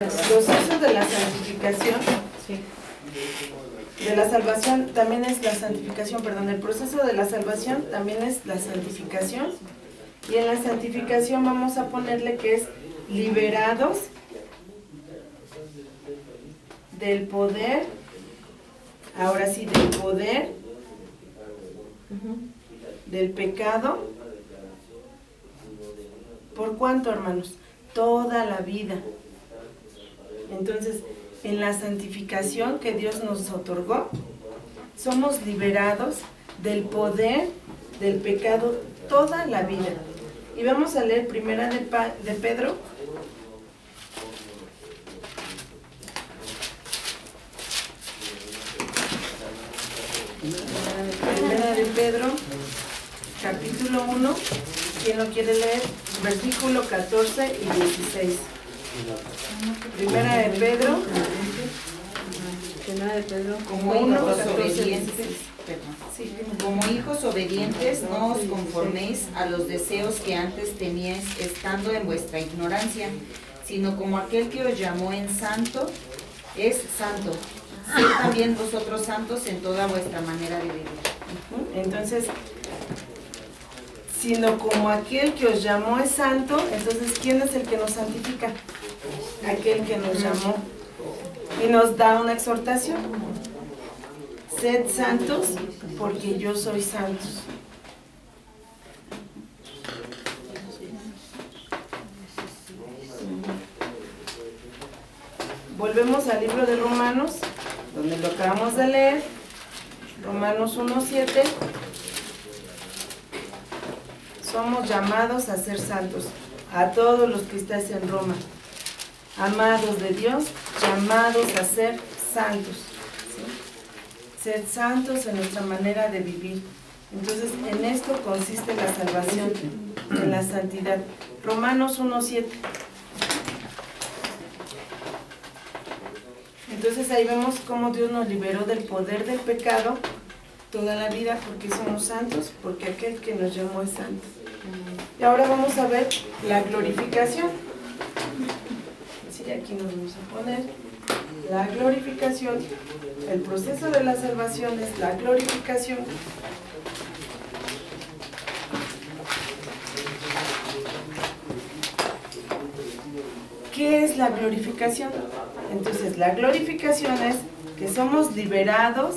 El proceso de la santificación, de la salvación, también es la santificación, perdón, el proceso de la salvación también es la santificación, y en la santificación vamos a ponerle que es liberados del poder, ahora sí, del poder, del pecado. ¿Por cuánto, hermanos? Toda la vida. Entonces, en la santificación que Dios nos otorgó, somos liberados del poder del pecado toda la vida. Y vamos a leer primera de Pedro. Primera de Pedro, capítulo 1, ¿quién lo quiere leer? Versículo 14 y 16. Primera de Pedro, como hijos obedientes, como hijos obedientes, no os conforméis a los deseos que antes teníais estando en vuestra ignorancia, sino como aquel que os llamó en santo, es santo. Sed también vosotros santos en toda vuestra manera de vivir. Entonces, sino como aquel que os llamó es santo, entonces ¿quién es el que nos santifica? Aquel que nos llamó y nos da una exhortación: sed santos porque yo soy santos. Volvemos al libro de Romanos, donde lo acabamos de leer, Romanos 1:7. Somos llamados a ser santos, a todos los que estáis en Roma, amados de Dios, llamados a ser santos, ¿sí? Ser santos en nuestra manera de vivir. Entonces, en esto consiste la salvación, en la santidad. Romanos 1:7. Entonces ahí vemos cómo Dios nos liberó del poder del pecado toda la vida, porque somos santos, porque aquel que nos llamó es santo. Y ahora vamos a ver la glorificación. Sí, aquí nos vamos a poner la glorificación. El proceso de la salvación es la glorificación. ¿Qué es la glorificación? Entonces, la glorificación es que somos liberados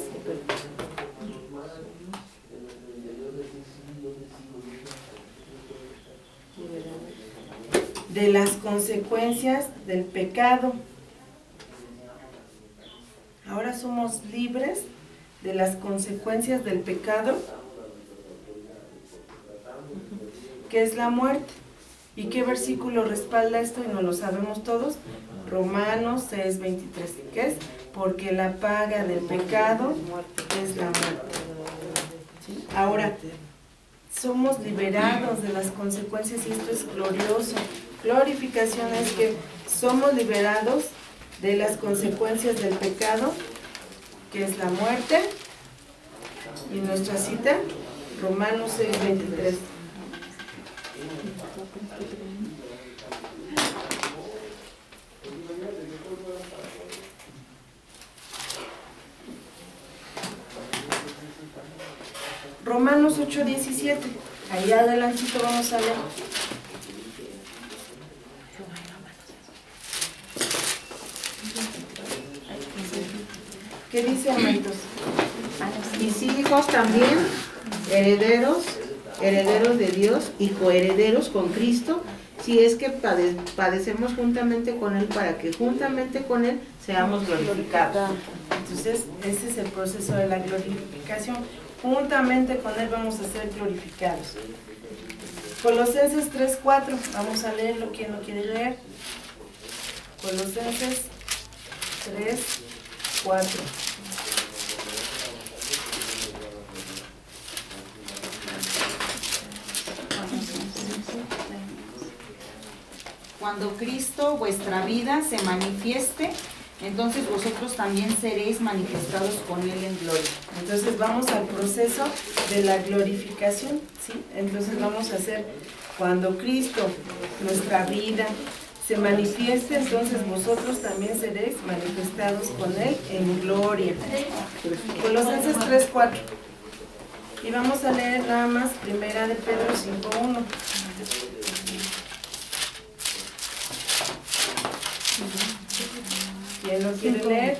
de las consecuencias del pecado. Ahora somos libres de las consecuencias del pecado, que es la muerte. ¿Y qué versículo respalda esto? Y no lo sabemos todos. Romanos 6:23. ¿Qué es? Porque la paga del pecado es la muerte. ¿Sí? Ahora, somos liberados de las consecuencias y esto es glorioso. Glorificación es que somos liberados de las consecuencias del pecado, que es la muerte. Y nuestra cita, Romanos 6:23. Romanos 8:17. Ahí adelantito vamos a leer. ¿Qué dice, hermanitos? Mis hijos también, herederos de Dios y coherederos con Cristo, si es que padecemos juntamente con Él, para que juntamente con Él seamos glorificados. Entonces, ese es el proceso de la glorificación. Juntamente con Él vamos a ser glorificados. Colosenses 3:4. Vamos a leerlo, ¿quién lo quiere leer? Colosenses 3:4. Cuando Cristo, vuestra vida, se manifieste, entonces vosotros también seréis manifestados con Él en gloria. Entonces vamos al proceso de la glorificación, ¿sí? Entonces vamos a hacer, cuando Cristo, nuestra vida, se manifieste, entonces vosotros también seréis manifestados con Él en gloria. Colosenses 3:4. Y vamos a leer nada más Primera de Pedro 5:1. ¿Quién lo quiere leer?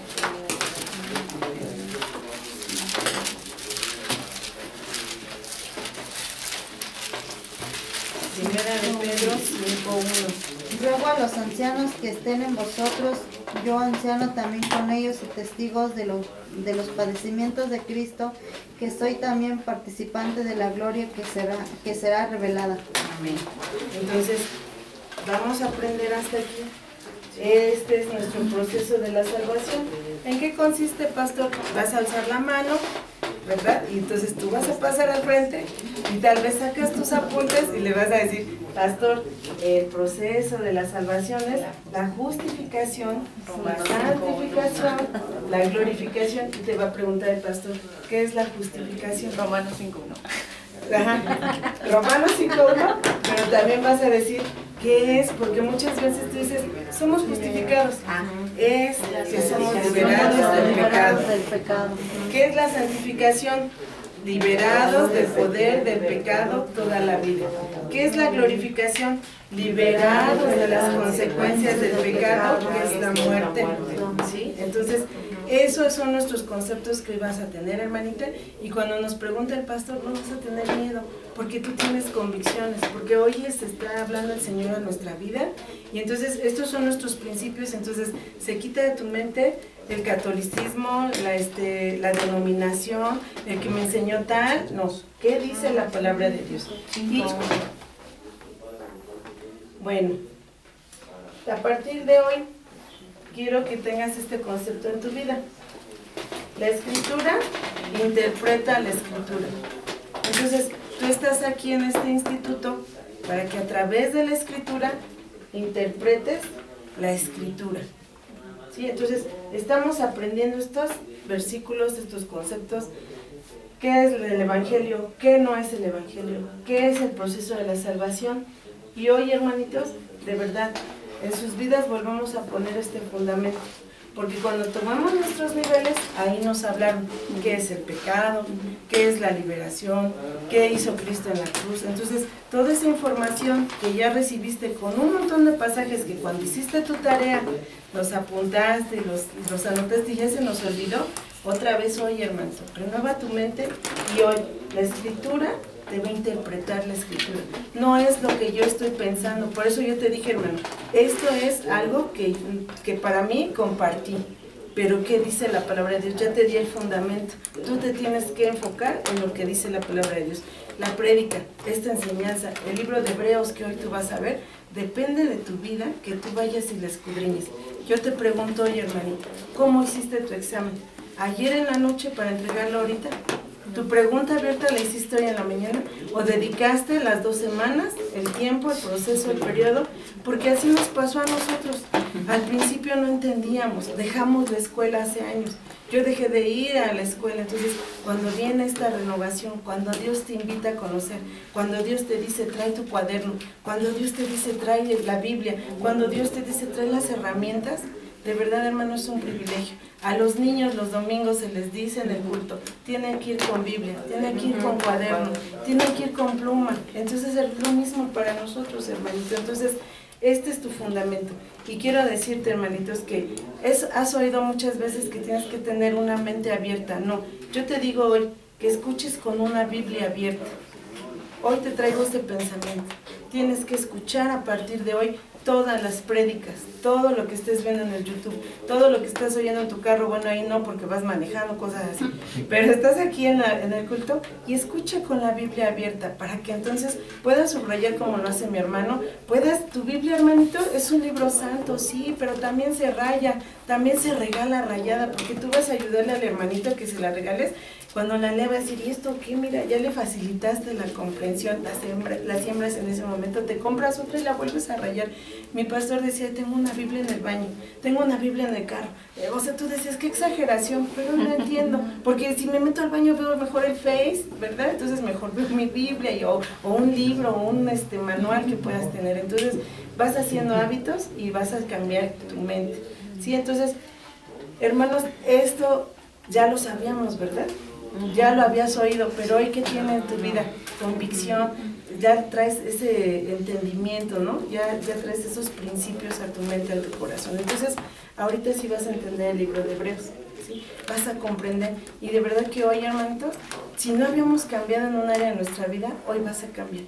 Primera de Pedro 5:1. Ruego a los ancianos que estén en vosotros, yo anciano también con ellos y testigos de los padecimientos de Cristo, que soy también participante de la gloria que será revelada. Amén. Entonces, vamos a aprender hasta aquí. Este es nuestro proceso de la salvación. ¿En qué consiste, pastor? Vas a alzar la mano, ¿verdad? Y entonces tú vas a pasar al frente y tal vez sacas tus apuntes y le vas a decir, pastor, el proceso de la salvación es la justificación, la santificación, la glorificación. Y te va a preguntar el pastor, ¿qué es la justificación? Romanos 5:1. Ajá. Romanos 5:1, pero también vas a decir qué es, porque muchas veces tú dices, somos justificados. Es que somos liberados del pecado. ¿Qué es la santificación? Liberados del poder del pecado toda la vida. ¿Qué es la glorificación? Liberados de las consecuencias del pecado, que es la muerte. ¿Sí? Entonces, esos son nuestros conceptos que vas a tener, hermanita, y cuando nos pregunta el pastor no vas a tener miedo, porque tú tienes convicciones, porque hoy se está hablando el Señor a nuestra vida, y entonces estos son nuestros principios. Entonces se quita de tu mente el catolicismo, la denominación, el que me enseñó tal, no, ¿qué dice la palabra de Dios? Y, bueno, a partir de hoy quiero que tengas este concepto en tu vida. La escritura interpreta la escritura. Entonces, tú estás aquí en este instituto para que a través de la escritura interpretes la escritura. ¿Sí? Entonces, estamos aprendiendo estos versículos, estos conceptos. ¿Qué es el Evangelio? ¿Qué no es el Evangelio? ¿Qué es el proceso de la salvación? Y hoy, hermanitos, de verdad, en sus vidas volvamos a poner este fundamento, porque cuando tomamos nuestros niveles, ahí nos hablaron qué es el pecado, qué es la liberación, qué hizo Cristo en la cruz. Entonces, toda esa información que ya recibiste con un montón de pasajes que cuando hiciste tu tarea, los apuntaste, los anotaste y ya se nos olvidó, otra vez hoy, hermano, renueva tu mente y hoy la escritura debe interpretar la escritura. No es lo que yo estoy pensando. Por eso yo te dije, hermano, esto es algo que para mí compartí. Pero ¿qué dice la palabra de Dios? Ya te di el fundamento. Tú te tienes que enfocar en lo que dice la palabra de Dios. La prédica, esta enseñanza, el libro de Hebreos que hoy tú vas a ver, depende de tu vida que tú vayas y la escudriñes. Yo te pregunto hoy, hermanito, ¿cómo hiciste tu examen? ¿Ayer en la noche para entregarlo ahorita? ¿Tu pregunta abierta la hiciste hoy en la mañana? ¿O dedicaste las 2 semanas, el tiempo, el proceso, el periodo? Porque así nos pasó a nosotros. Al principio no entendíamos, dejamos la escuela hace años. Yo dejé de ir a la escuela. Entonces, cuando viene esta renovación, cuando Dios te invita a conocer, cuando Dios te dice, trae tu cuaderno, cuando Dios te dice, trae la Biblia, cuando Dios te dice, trae las herramientas, de verdad, hermano, es un privilegio. A los niños los domingos se les dice en el culto, tienen que ir con Biblia, tienen que ir con cuaderno, tienen que ir con pluma. Entonces es lo mismo para nosotros, hermanito. Entonces, este es tu fundamento. Y quiero decirte, hermanitos, que has oído muchas veces que tienes que tener una mente abierta. No, yo te digo hoy que escuches con una Biblia abierta. Hoy te traigo este pensamiento. Tienes que escuchar a partir de hoy todas las prédicas, todo lo que estés viendo en el YouTube, todo lo que estás oyendo en tu carro. Bueno, ahí no, porque vas manejando, cosas así, pero estás aquí en el culto y escucha con la Biblia abierta, para que entonces puedas subrayar como lo hace mi hermano. Tu Biblia, hermanito, es un libro santo, sí, pero también se raya, también se regala rayada, porque tú vas a ayudarle al hermanito que se la regales Cuando la lea va a decir, ¿y esto qué? Mira, ya le facilitaste la comprensión, la siembras en ese momento, te compras otra y la vuelves a rayar. Mi pastor decía, tengo una Biblia en el baño, tengo una Biblia en el carro. O sea, tú decías, qué exageración, pero no entiendo, porque si me meto al baño veo mejor el Face, ¿verdad? Entonces mejor veo mi Biblia o un libro o un manual que puedas tener. Entonces vas haciendo hábitos y vas a cambiar tu mente, ¿sí? Entonces, hermanos, esto ya lo sabíamos, ¿verdad? Ya lo habías oído, pero hoy ¿qué tiene en tu vida? Convicción, ya traes ese entendimiento, ¿no? Ya traes esos principios a tu mente, a tu corazón. Entonces, ahorita sí vas a entender el libro de Hebreos, ¿sí? Vas a comprender. Y de verdad que hoy, hermanitos, si no habíamos cambiado en un área de nuestra vida, hoy vas a cambiar.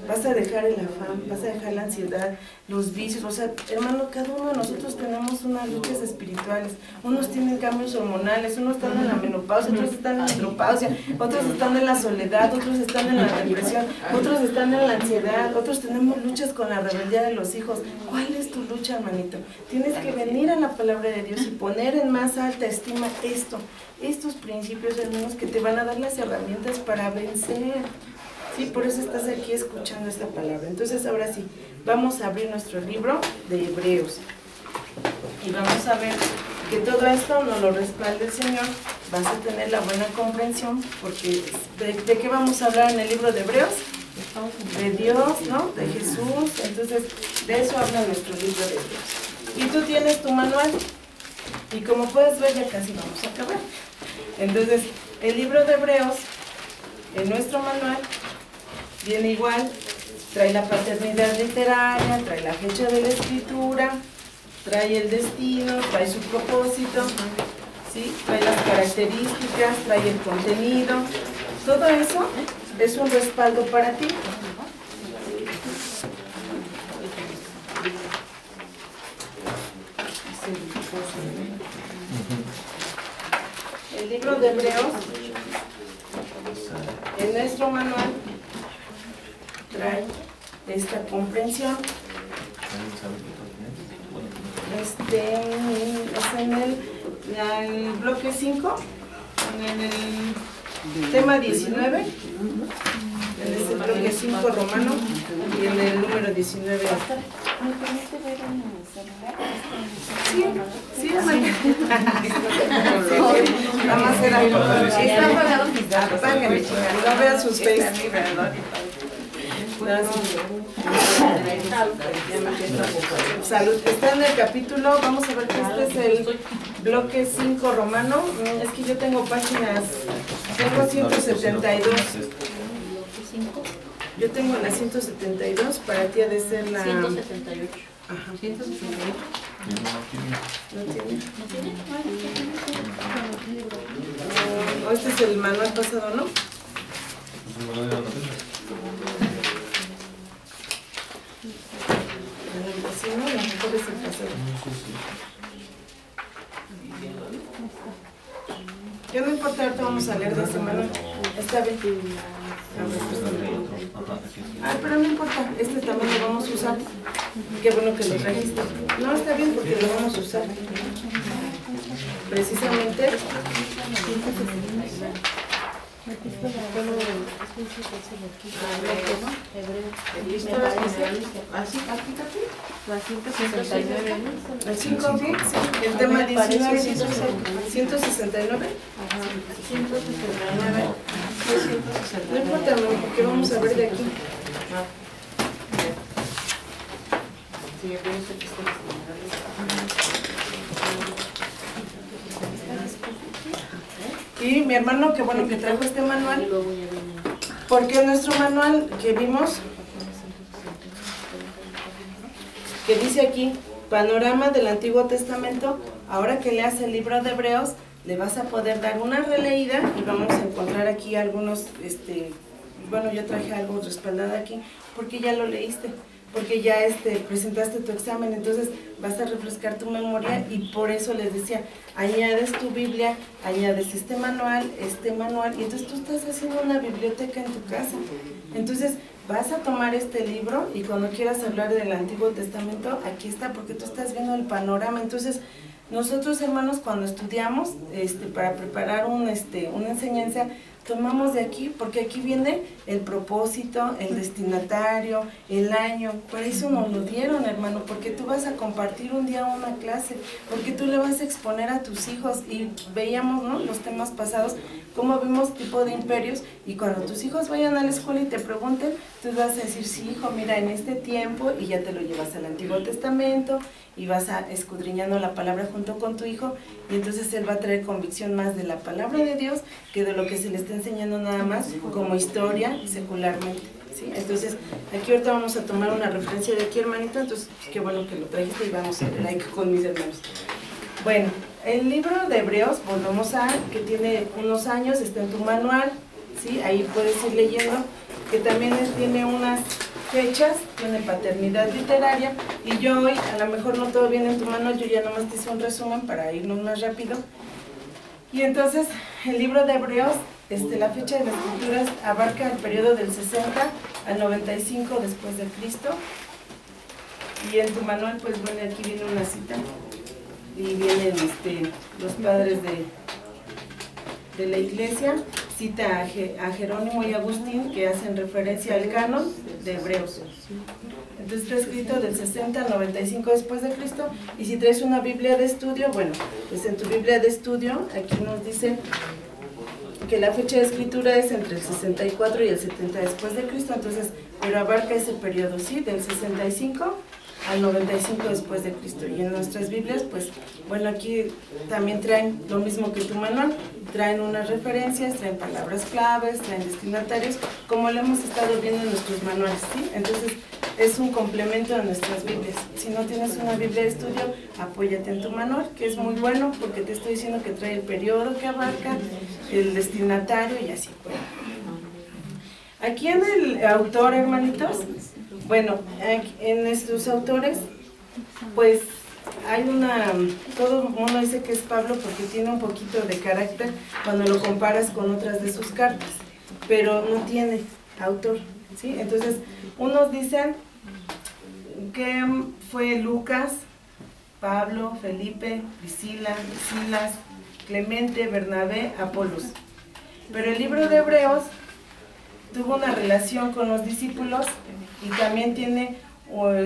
Vas a dejar el afán, vas a dejar la ansiedad, los vicios. O sea, hermano, cada uno de nosotros tenemos unas luchas espirituales. Unos tienen cambios hormonales, unos están en la menopausia, otros están en la andropausia, otros están en la soledad, otros están en la depresión, otros están en la ansiedad, otros tenemos luchas con la rebeldía de los hijos. ¿Cuál es tu lucha, hermanito? Tienes que venir a la palabra de Dios y poner en más alta estima estos principios, hermanos, que te van a dar las herramientas para vencer. Sí, por eso estás aquí escuchando esta palabra. Entonces, ahora sí, vamos a abrir nuestro libro de Hebreos. Y vamos a ver que todo esto nos lo respalda el Señor. Vas a tener la buena comprensión, porque ¿de qué vamos a hablar en el libro de Hebreos? De Dios, ¿no? De Jesús. Entonces, de eso habla nuestro libro de Hebreos. Y tú tienes tu manual. Y como puedes ver, ya casi vamos a acabar. Entonces, el libro de Hebreos, en nuestro manual, viene igual, trae la paternidad literaria, trae la fecha de la escritura, trae el destino, trae su propósito, ¿sí? Trae las características, trae el contenido. Todo eso es un respaldo para ti. El libro de Hebreos, en nuestro manual, trae esta comprensión. Es en el bloque 5, en el tema 19, en este bloque 5 romano, y en el número 19. Sí, nada más era. Está apagado mis datos. Apágame, chica, no vean sus face. Salud. Está en el capítulo, vamos a ver que este es el bloque 5 romano. Es que yo tengo páginas, tengo 172. Yo tengo la 172, para ti ha de ser la 178. Ajá. 178. ¿No tiene? O este es el manual pasado, ¿no? Sí, ¿no? A lo mejor es el pasado. Ya no importa, ahorita vamos a leer de ese manual. Está bien. Pero no importa, este también lo vamos a usar. Qué bueno que lo trajiste. No, está bien porque lo vamos a usar. Precisamente. El 5, el tema 19, 169. No importa, no, porque vamos a ver de aquí. Y mi hermano, qué bueno que trajo este manual, porque nuestro manual que vimos, que dice aquí, panorama del Antiguo Testamento, ahora que leas el libro de Hebreos, le vas a poder dar una releída y vamos a encontrar aquí algunos, bueno, yo traje algo respaldado aquí, porque ya lo leíste, porque ya presentaste tu examen, entonces vas a refrescar tu memoria y por eso les decía, añades tu Biblia, añades este manual, y entonces tú estás haciendo una biblioteca en tu casa. Entonces vas a tomar este libro y cuando quieras hablar del Antiguo Testamento, aquí está, porque tú estás viendo el panorama. Entonces Nosotros, hermanos, cuando estudiamos para preparar una enseñanza, tomamos de aquí, porque aquí viene el propósito, el destinatario, el año. Por eso nos lo dieron, hermano, porque tú vas a compartir un día una clase, porque tú le vas a exponer a tus hijos. Y veíamos, ¿no?, los temas pasados, cómo vemos tipo de imperios, y cuando tus hijos vayan a la escuela y te pregunten, tú vas a decir, sí, hijo, mira, en este tiempo, y ya te lo llevas al Antiguo Testamento, y vas escudriñando la palabra junto con tu hijo, y entonces él va a traer convicción más de la palabra de Dios que de lo que se le está enseñando nada más como historia secularmente, ¿sí? Entonces, aquí ahorita vamos a tomar una referencia de aquí, hermanito, entonces qué bueno que lo trajiste y vamos a ver ahí con mis hermanos. Bueno, el libro de Hebreos, volvemos a que tiene unos años, está en tu manual, ¿sí? Ahí puedes ir leyendo, que también tiene unas fechas, tiene paternidad literaria, y yo hoy, a lo mejor no todo viene en tu manual, yo ya nomás te hice un resumen para irnos más rápido. Y entonces, el libro de Hebreos, la fecha de las escrituras abarca el periodo del 60 al 95 después de Cristo, y en tu manual, pues bueno, aquí viene una cita, y vienen los padres de la iglesia, cita a Jerónimo y Agustín, que hacen referencia al canon de Hebreos. Entonces está escrito del 60 al 95 después de Cristo, y si traes una Biblia de estudio, bueno, pues en tu Biblia de estudio, aquí nos dice que la fecha de escritura es entre el 64 y el 70 después de Cristo, entonces, pero abarca ese periodo, ¿sí? Del 65 al 95 después de Cristo. Y en nuestras Biblias, pues, bueno, aquí también traen lo mismo que tu manual, traen unas referencias, traen palabras claves, traen destinatarios, como lo hemos estado viendo en nuestros manuales, ¿sí? Entonces, es un complemento de nuestras Biblias. Si no tienes una Biblia de estudio, apóyate en tu manual, que es muy bueno, porque te estoy diciendo que trae el periodo que abarca, el destinatario y así. Bueno. Aquí en el autor, hermanitos, bueno, en nuestros autores, pues hay todo el mundo dice que es Pablo porque tiene un poquito de carácter cuando lo comparas con otras de sus cartas, pero no tiene autor, ¿sí? Entonces, unos dicen que fue Lucas, Pablo, Felipe, Priscila, Silas, Clemente, Bernabé, Apolos. Pero el libro de Hebreos tuvo una relación con los discípulos y también tiene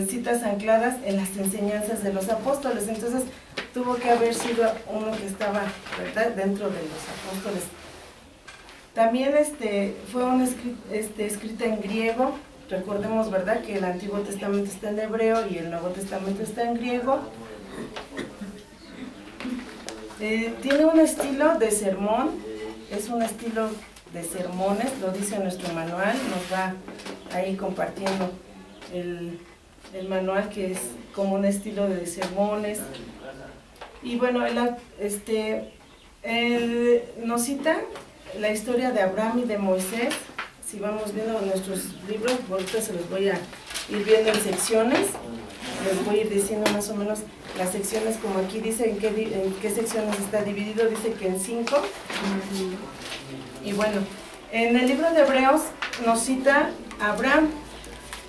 citas ancladas en las enseñanzas de los apóstoles. Entonces tuvo que haber sido uno que estaba, ¿verdad?, dentro de los apóstoles. También fue escrita en griego. Recordemos, ¿verdad?, que el Antiguo Testamento está en hebreo y el Nuevo Testamento está en griego. Tiene un estilo de sermón, es un estilo de sermones, lo dice nuestro manual, nos va ahí compartiendo el manual, que es como un estilo de sermones. Y bueno, nos cita la historia de Abraham y de Moisés. Si vamos viendo nuestros libros, ahorita se los voy a ir viendo en secciones, les voy a ir diciendo más o menos las secciones, como aquí dice en qué secciones está dividido, dice que en 5. Y bueno, en el libro de Hebreos nos cita a Abraham,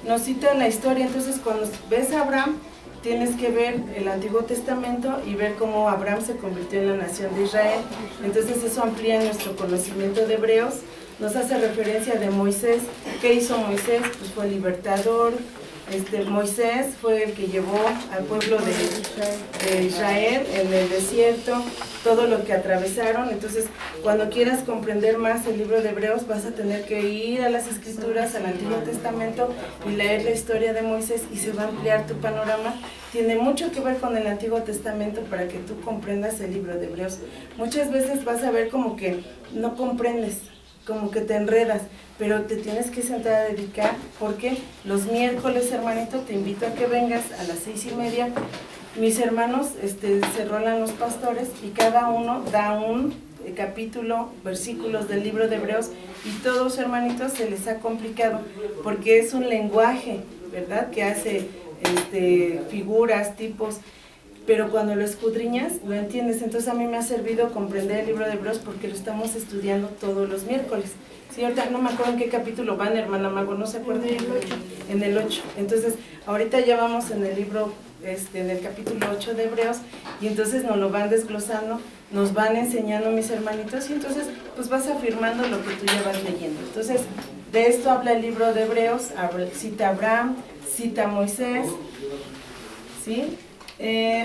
nos cita la historia. Entonces cuando ves a Abraham, tienes que ver el Antiguo Testamento y ver cómo Abraham se convirtió en la nación de Israel. Entonces eso amplía nuestro conocimiento de Hebreos. Nos hace referencia de Moisés. ¿Qué hizo Moisés? Pues fue libertador. Moisés fue el que llevó al pueblo de Israel en el desierto, todo lo que atravesaron. Entonces, cuando quieras comprender más el libro de Hebreos, vas a tener que ir a las Escrituras, al Antiguo Testamento, y leer la historia de Moisés, y se va a ampliar tu panorama. Tiene mucho que ver con el Antiguo Testamento para que tú comprendas el libro de Hebreos. Muchas veces vas a ver como que no comprendes, como que te enredas, pero te tienes que sentar a dedicar, porque los miércoles, hermanito, te invito a que vengas a las 6:30. Mis hermanos se rolan los pastores y cada uno da un capítulo, versículos del libro de Hebreos, y todos, hermanitos, se les ha complicado porque es un lenguaje, ¿verdad?, que hace figuras, tipos, pero cuando lo escudriñas lo entiendes. Entonces a mí me ha servido comprender el libro de Hebreos porque lo estamos estudiando todos los miércoles. Sí, ahorita no me acuerdo en qué capítulo van, hermana Mago, ¿no se acuerda? En el 8. Entonces, ahorita ya vamos en el libro en el capítulo 8 de Hebreos, y entonces nos lo van desglosando, nos van enseñando mis hermanitos, y entonces pues vas afirmando lo que tú ya vas leyendo. Entonces, de esto habla el libro de Hebreos, cita a Abraham, cita a Moisés, ¿sí?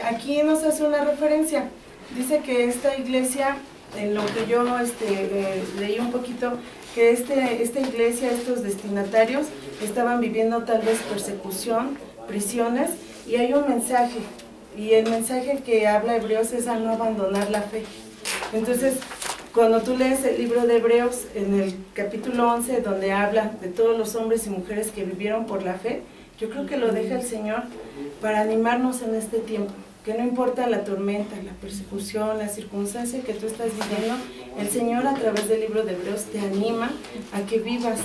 Aquí nos hace una referencia, dice que esta iglesia, en lo que yo leí un poquito, que esta iglesia, estos destinatarios, estaban viviendo tal vez persecución, prisiones, y hay un mensaje, y el mensaje que habla Hebreos es a no abandonar la fe. Entonces, cuando tú lees el libro de Hebreos, en el capítulo 11, donde habla de todos los hombres y mujeres que vivieron por la fe, yo creo que lo deja el Señor para animarnos en este tiempo, que no importa la tormenta, la persecución, la circunstancia que tú estás viviendo, el Señor a través del libro de Hebreos te anima a que vivas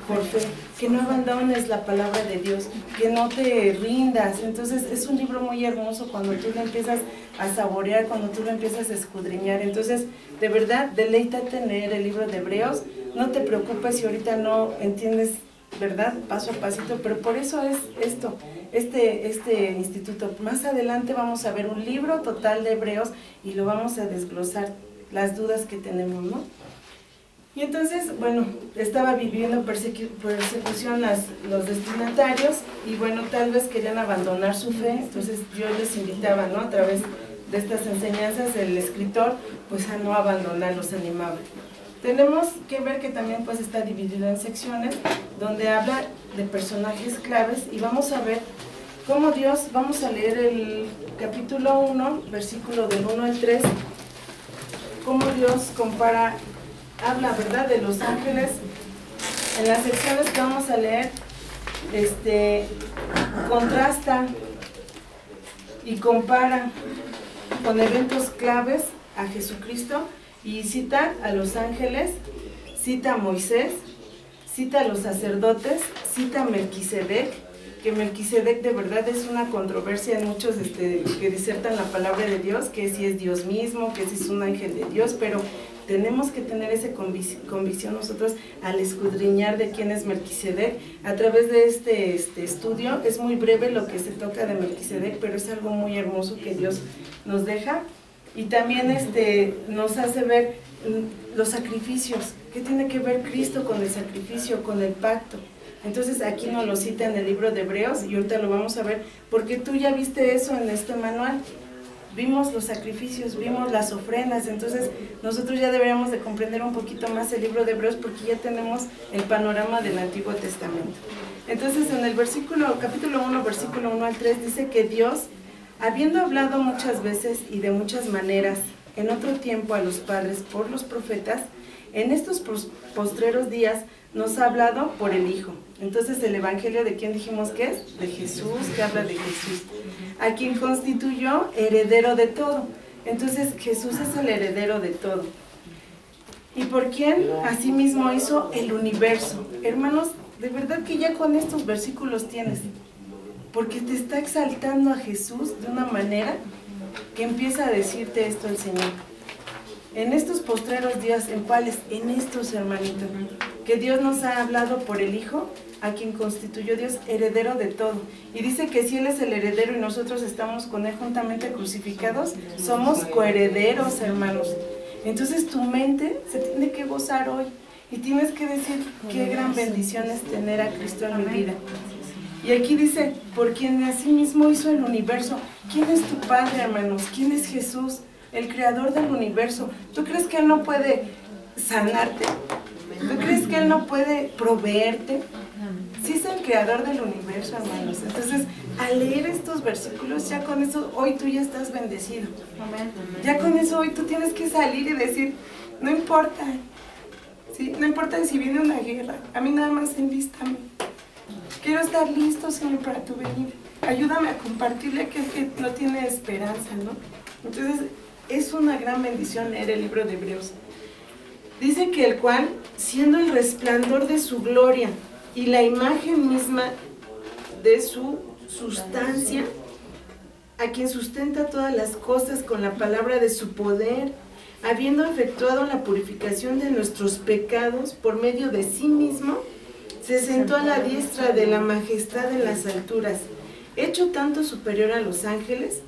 por fe, que no abandones la palabra de Dios, que no te rindas. Entonces es un libro muy hermoso cuando tú lo empiezas a saborear, cuando tú lo empiezas a escudriñar. Entonces, de verdad, deleítate en leer el libro de Hebreos, no te preocupes si ahorita no entiendes, ¿verdad? Paso a pasito, pero por eso es esto, este instituto. Más adelante vamos a ver un libro total de Hebreos y lo vamos a desglosar, las dudas que tenemos, ¿no? Y entonces, bueno, estaba viviendo persecución los destinatarios, y bueno, tal vez querían abandonar su fe. Entonces yo les invitaba, ¿no? A través de estas enseñanzas, el escritor, pues a no abandonar, los animaba. Tenemos que ver que también pues está dividido en secciones, donde habla de personajes claves, y vamos a ver cómo Dios, vamos a leer el capítulo 1, versículo del 1 al 3, cómo Dios compara, habla, ¿verdad?, de los ángeles. En las secciones que vamos a leer, contrasta y compara con eventos claves a Jesucristo, y cita a los ángeles, cita a Moisés, cita a los sacerdotes, cita a Melquisedec, que Melquisedec de verdad es una controversia en muchos que disertan la palabra de Dios, que si es Dios mismo, que si es un ángel de Dios, pero tenemos que tener esa convicción nosotros al escudriñar de quién es Melquisedec. A través de este estudio, es muy breve lo que se toca de Melquisedec, pero es algo muy hermoso que Dios nos deja. Y también nos hace ver los sacrificios, qué tiene que ver Cristo con el sacrificio, con el pacto. Entonces aquí nos lo cita en el libro de Hebreos, y ahorita lo vamos a ver, porque tú ya viste eso en este manual. Vimos los sacrificios, vimos las ofrendas, entonces nosotros ya deberíamos de comprender un poquito más el libro de Hebreos, porque ya tenemos el panorama del Antiguo Testamento. Entonces en el capítulo 1, versículo 1 al 3, dice que Dios, habiendo hablado muchas veces y de muchas maneras en otro tiempo a los padres por los profetas, en estos postreros días nos ha hablado por el Hijo. Entonces el Evangelio, ¿de quién dijimos que es? De Jesús, que habla de Jesús, a quien constituyó heredero de todo. Entonces Jesús es el heredero de todo. ¿Y por quién? Asimismo hizo el universo. Hermanos, de verdad que ya con estos versículos tienes, porque te está exaltando a Jesús de una manera que empieza a decirte esto el Señor. En estos postreros días, ¿en cuáles? En estos, hermanitos, que Dios nos ha hablado por el Hijo, a quien constituyó Dios heredero de todo. Y dice que si Él es el heredero y nosotros estamos con Él juntamente crucificados, somos coherederos, hermanos. Entonces tu mente se tiene que gozar hoy, y tienes que decir, qué gran bendición es tener a Cristo en mi vida. Y aquí dice, por quien así mismo hizo el universo. ¿Quién es tu Padre, hermanos? ¿Quién es Jesús? El creador del universo. ¿Tú crees que Él no puede sanarte? ¿Tú crees que Él no puede proveerte? Sí es el creador del universo, hermanos. Entonces, al leer estos versículos, ya con eso, hoy tú ya estás bendecido. Ya con eso, hoy tú tienes que salir y decir, no importa, ¿sí? No importa si viene una guerra, a mí nada más envístame. Quiero estar listo, Señor, para tu venida. Ayúdame a compartirle a aquel que no tiene esperanza, ¿no? Entonces, es una gran bendición leer el libro de Hebreos. Dice que el cual, siendo el resplandor de su gloria y la imagen misma de su sustancia, a quien sustenta todas las cosas con la palabra de su poder, habiendo efectuado la purificación de nuestros pecados por medio de sí mismo, se sentó a la diestra de la majestad en las alturas, hecho tanto superior a los ángeles,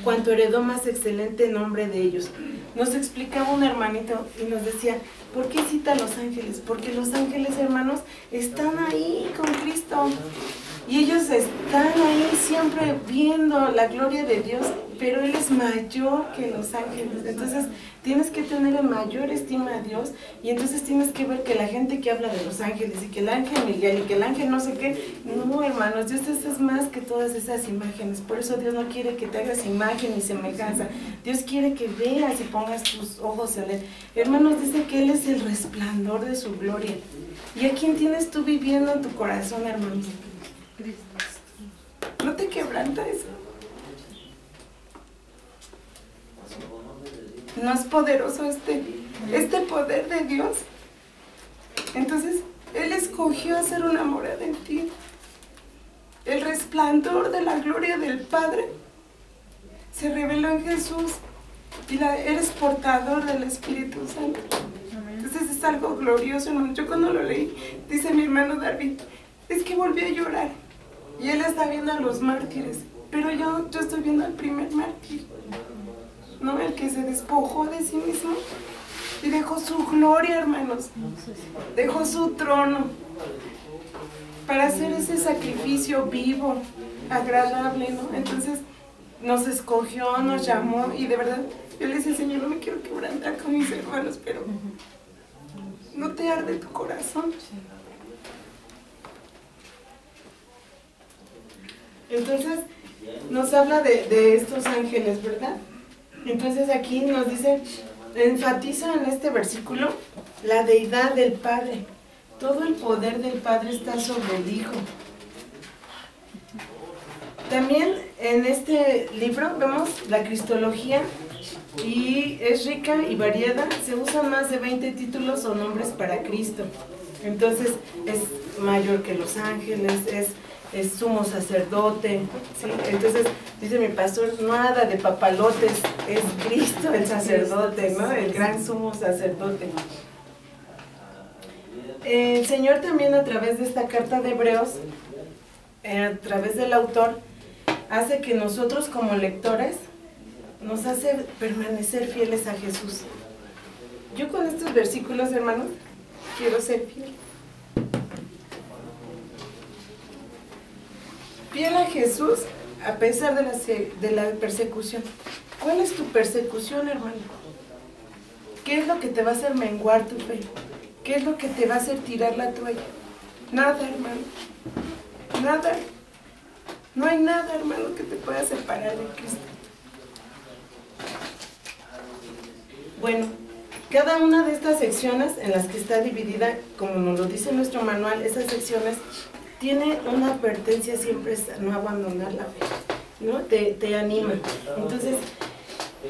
cuanto heredó más excelente nombre de ellos. Nos explicaba un hermanito y nos decía, ¿por qué cita a los ángeles? Porque los ángeles, hermanos, están ahí con Cristo. Y ellos están ahí siempre viendo la gloria de Dios, pero Él es mayor que los ángeles. Entonces tienes que tener en mayor estima a Dios, y entonces tienes que ver que la gente que habla de los ángeles y que el ángel Miguel y que el ángel no sé qué, no, hermanos, Dios es más que todas esas imágenes. Por eso Dios no quiere que te hagas imagen ni semejanza. Dios quiere que veas y pongas tus ojos en Él. Hermanos, dice que Él es el resplandor de su gloria. ¿Y a quién tienes tú viviendo en tu corazón, hermanos? ¿No te quebranta eso? ¿No es poderoso este poder de Dios? Entonces, Él escogió hacer una morada en ti. El resplandor de la gloria del Padre se reveló en Jesús, y eres portador del Espíritu Santo. Entonces es algo glorioso, hermano. Yo cuando lo leí, dice mi hermano Darwin, es que volví a llorar. Y él está viendo a los mártires, pero yo estoy viendo al primer mártir, ¿no? El que se despojó de sí mismo y dejó su gloria, hermanos, dejó su trono para hacer ese sacrificio vivo, agradable, ¿no? Entonces nos escogió, nos llamó, y de verdad yo le decía, Señor, no me quiero quebrantar con mis hermanos, pero ¿no te arde tu corazón? Entonces nos habla de estos ángeles, ¿verdad? Entonces aquí nos dice, enfatiza en este versículo la deidad del Padre. Todo el poder del Padre está sobre el Hijo. También en este libro vemos la cristología, y es rica y variada. Se usan más de 20 títulos o nombres para Cristo. Entonces es mayor que los ángeles, es sumo sacerdote, ¿sí? Entonces dice mi pastor, nada de papalotes, es Cristo el sacerdote, ¿no? El gran sumo sacerdote. El Señor también, a través de esta carta de Hebreos, a través del autor, hace que nosotros como lectores nos hace permanecer fieles a Jesús. Yo con estos versículos, hermanos, quiero ser fiel. Fiel a Jesús a pesar de la persecución. ¿Cuál es tu persecución, hermano? ¿Qué es lo que te va a hacer menguar tu fe? ¿Qué es lo que te va a hacer tirar la toalla? Nada, hermano. Nada. No hay nada, hermano, que te pueda separar de Cristo. Bueno, cada una de estas secciones en las que está dividida, como nos lo dice nuestro manual, esas secciones tiene una advertencia siempre, a no abandonar la fe, ¿no? Te anima. Entonces,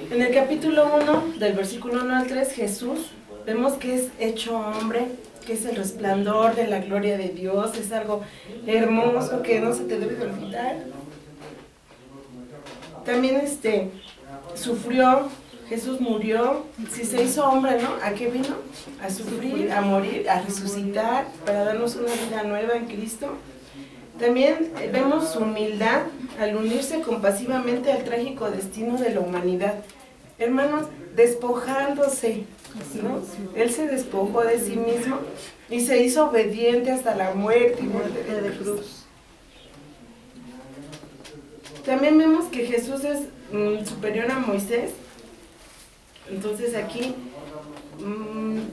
en el capítulo 1, del versículo 1 al 3, Jesús, vemos que es hecho hombre, que es el resplandor de la gloria de Dios, es algo hermoso que no se te debe de olvidar. También sufrió, Jesús murió, si se hizo hombre, ¿no? ¿A qué vino? A sufrir, a morir, a resucitar, para darnos una vida nueva en Cristo. También vemos su humildad al unirse compasivamente al trágico destino de la humanidad. Hermanos, despojándose, ¿no? Él se despojó de sí mismo y se hizo obediente hasta la muerte y muerte de cruz. También vemos que Jesús es superior a Moisés. Entonces aquí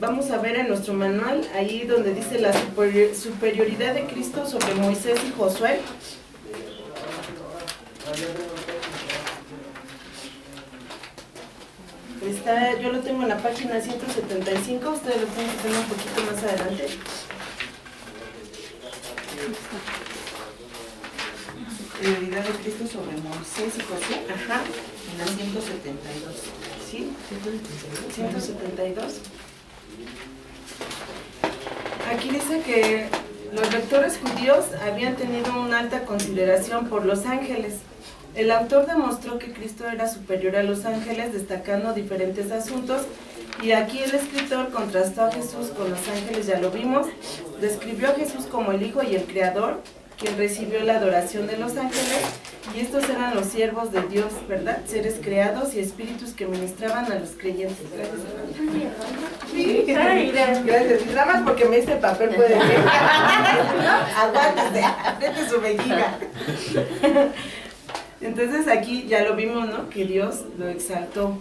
vamos a ver en nuestro manual, ahí donde dice la superioridad de Cristo sobre Moisés y Josué. Yo lo tengo en la página 175, ustedes lo pueden tener un poquito más adelante. Superioridad de Cristo sobre Moisés y Josué. Ajá. En la 172. ¿Sí? 172. Aquí dice que los lectores judíos habían tenido una alta consideración por los ángeles. El autor demostró que Cristo era superior a los ángeles, destacando diferentes asuntos, y aquí el escritor contrastó a Jesús con los ángeles, ya lo vimos, describió a Jesús como el Hijo y el Creador, quien recibió la adoración de los ángeles, y estos eran los siervos de Dios, ¿verdad? Seres creados y espíritus que ministraban a los creyentes. Gracias. Sí, gracias. Nada más porque me hice papel puede ser. Aguántese, apriete su vejiga. Entonces aquí ya lo vimos, ¿no? Que Dios lo exaltó.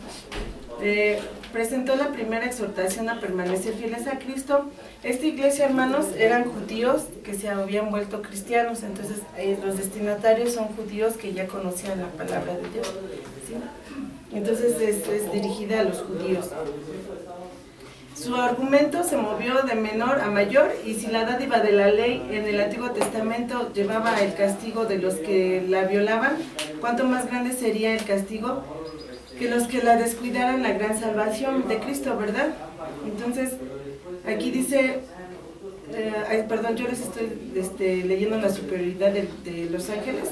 Presentó la primera exhortación a permanecer fieles a Cristo. Esta iglesia, hermanos, eran judíos que se habían vuelto cristianos, entonces los destinatarios son judíos que ya conocían la palabra de Dios, ¿sí? Entonces es dirigida a los judíos. Su argumento se movió de menor a mayor, y si la dádiva de la ley en el Antiguo Testamento llevaba el castigo de los que la violaban, ¿cuánto más grande sería el castigo que los que la descuidaran la gran salvación de Cristo, verdad? Entonces, aquí dice, perdón, yo les estoy leyendo la superioridad de los ángeles.